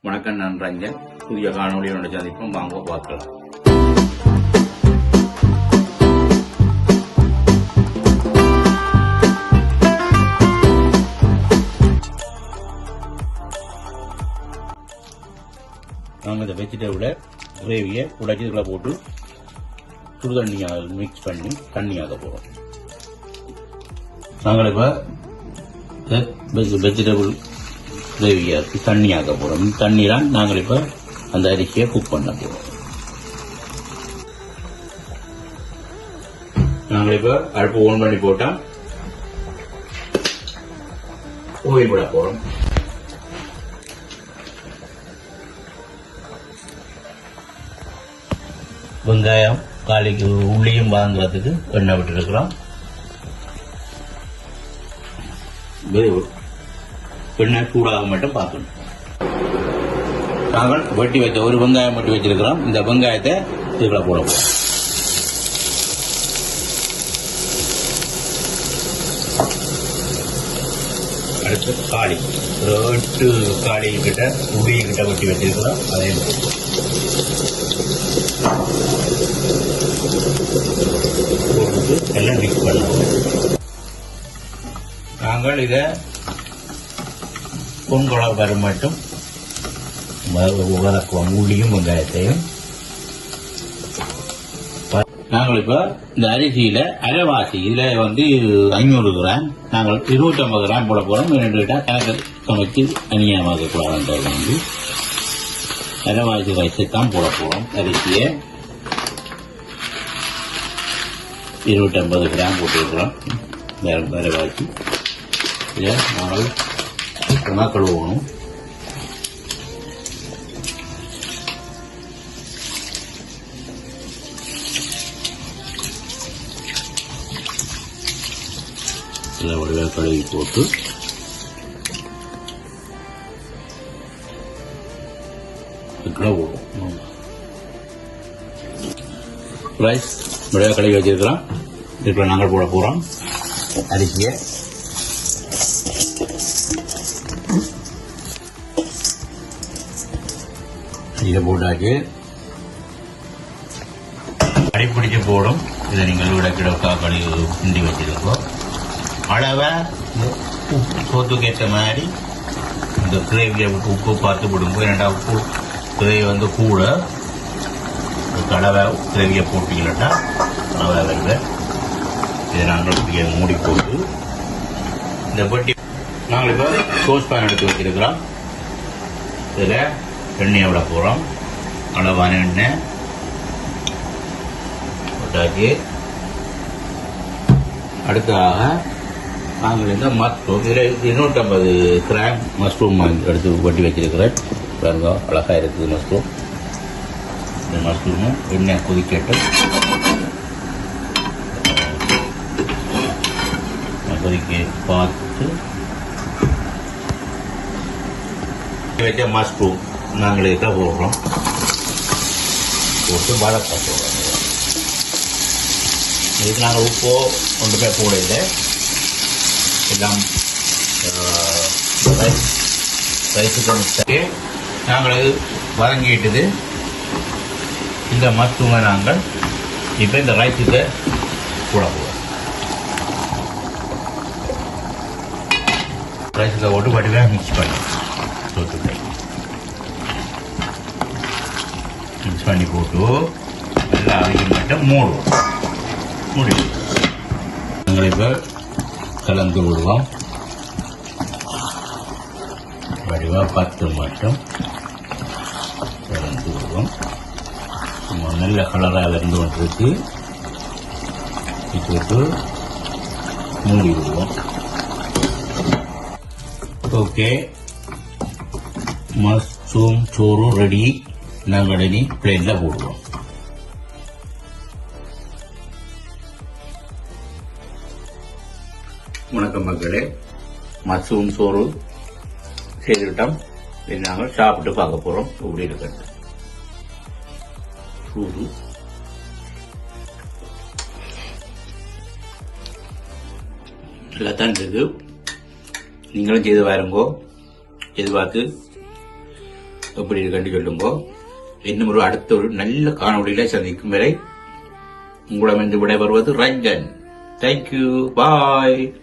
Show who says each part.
Speaker 1: வணக்கம், நான் ரஞ்சன். புதிய காணொலியோட சந்திப்போம், வாங்க பார்க்கலாம். நாங்கள் இந்த வெஜிடபிளை கிரேவியை உடைச்சதுக்குள்ள போட்டு சுடு தண்ணியாக மிக்ஸ் பண்ணி தண்ணியாக போகிறோம். நாங்கள் இப்போ வெஜிடபிள் கிரேவியாக தண்ணியாக போகிறோம். தண்ணீரான் நாங்கள் இப்போ அந்த அரிசியை குக் பண்ண போகிறோம். நாங்கள் இப்போ அடுப்பு ஓன் பண்ணி போட்டால் ஓயில் விட போகிறோம். வெங்காயம் காலிக்கு உள்ளியும் வாங்குறதுக்கு எண்ணெய் விட்டுருக்கிறோம். எண்ணெய் சூடாக மட்டும் பார்க்கணும். நாங்கள் வெட்டி வச்ச ஒரு வெங்காயம் மட்டும் வச்சிருக்கிறோம். இந்த வெங்காயத்தை இதுக்குள்ள போட போகிறோம். அடுத்து காளி, ஒரு 8 காளி கிட்ட உள்ளி கிட்ட வெட்டி வச்சிருக்கிறோம். அதையும் போட்டு எல்லாம் மிக்ஸ் பண்ணலாம். நாங்கள் இதை பொங்கலை வரும் மட்டும் வதக்குவோம், உள்ளியும் வெங்காயத்தையும். நாங்கள் இப்போ இந்த அரிசியில அரைவாசி, இதுல 500 கிராம், நாங்கள் 250 கிராம் போட போறோம். கேட்டா கணக்கு சமைச்சு அநியாயமாக கூடாது. அரைவாசி வயசுதான் போட போறோம். அரிசியை 250 கிராம் போட்டுருக்கிறோம். அரைவாசி இதை நாங்கள் சுத்தமாக கழுவணும். இதில் ஒரு கழுவி போட்டு ரைஸ் விளையா கழுவி வச்சிருக்கிறோம். இதுக்குள்ள நாங்கள் போட போகிறோம் அரிசியை. இதை போட்டாச்சு அடிப்பிடிச்சு போடும். இதை நீங்கள் விட கிடக்கா கழுவி கிண்டி வச்சிருக்கோம். அளவை சோத்துக்கு ஏற்ற மாதிரி இந்த கிரேவியை உப்பு பார்த்து விடுங்க. ஏன்னா உப்பு கிரேவி கூட கடவை கிரேவியை போட்டீங்கன்னாட்டா அளவை வருவேன். இதை நாங்கள் மூடி போட்டு இந்த பொட்டி நாங்கள் இப்போ சோஸ் பேன் எடுத்து வச்சிருக்கிறோம். இதில் எண்ணெயை விட போகிறோம். அளவான எண்ணெய் போட்டாச்சு. அடுத்ததாக நாங்கள் இந்த மஷ்ரூம், இதில் 250 கிராம் மஷ்ரூம் எடுத்து வட்டி வச்சிருக்கிறேன். பாருங்க, அழகாக இருக்குது மஷ்ரூம். இந்த மஷ்ரூமும் எண்ணெய் கொதிக்கட்டும். கொதிக்க பார்த்து வச்ச மஷ்ரூம் நாங்கள் இதை போடுறோம். போட்டு வதக்க போடுறோம். இதுக்கு நாங்கள் உப்போ கொண்டு போய் போடல. எல்லாம் ரைஸுக்கு நாங்கள் வதங்கிட்டுது. இந்த மஷ்ரூமை நாங்கள் இப்போ இந்த ரைஸுக்கு போட போகிறோம். ரைஸுக்கு போட்டு வடிவாக மிக்ஸ் பண்ணி சோத்துக்கு மிக்ஸ் பண்ணி போட்டு எல்லாம் அரைக்க மட்டும் மூடி நாங்கள் இப்போ கலந்து விடுவோம். வடிவாக 10 மட்டும் கலந்து விடுவோம். நல்ல கலராக இருந்து கொண்டிருக்கு. போட்டு மூடி விடுவோம். ஓகே, மஷ்ரூம் சோறு ரெடி. நாங்கள் இனி பிளேட்ல போடுவோம். வணக்கம் மக்களே, மஷ்ரூம் சோறு செய்துவிட்டோம். நாங்கள் சாப்பிட்டு பார்க்க போறோம். இப்படி இருக்கிறது சூடு எல்லாத்தான் இருக்கு. நீங்களும் செய்து பாருங்கோ. எதிர்பார்த்து எப்படி இருக்குன்னு சொல்லுங்க. இன்னும் ஒரு அடுத்த ஒரு நல்ல காணொளியில சந்திக்கும் வரை உங்களிடமிருந்து விடைபெறுவது ரஞ்சன். தேங்க்யூ, பாய்.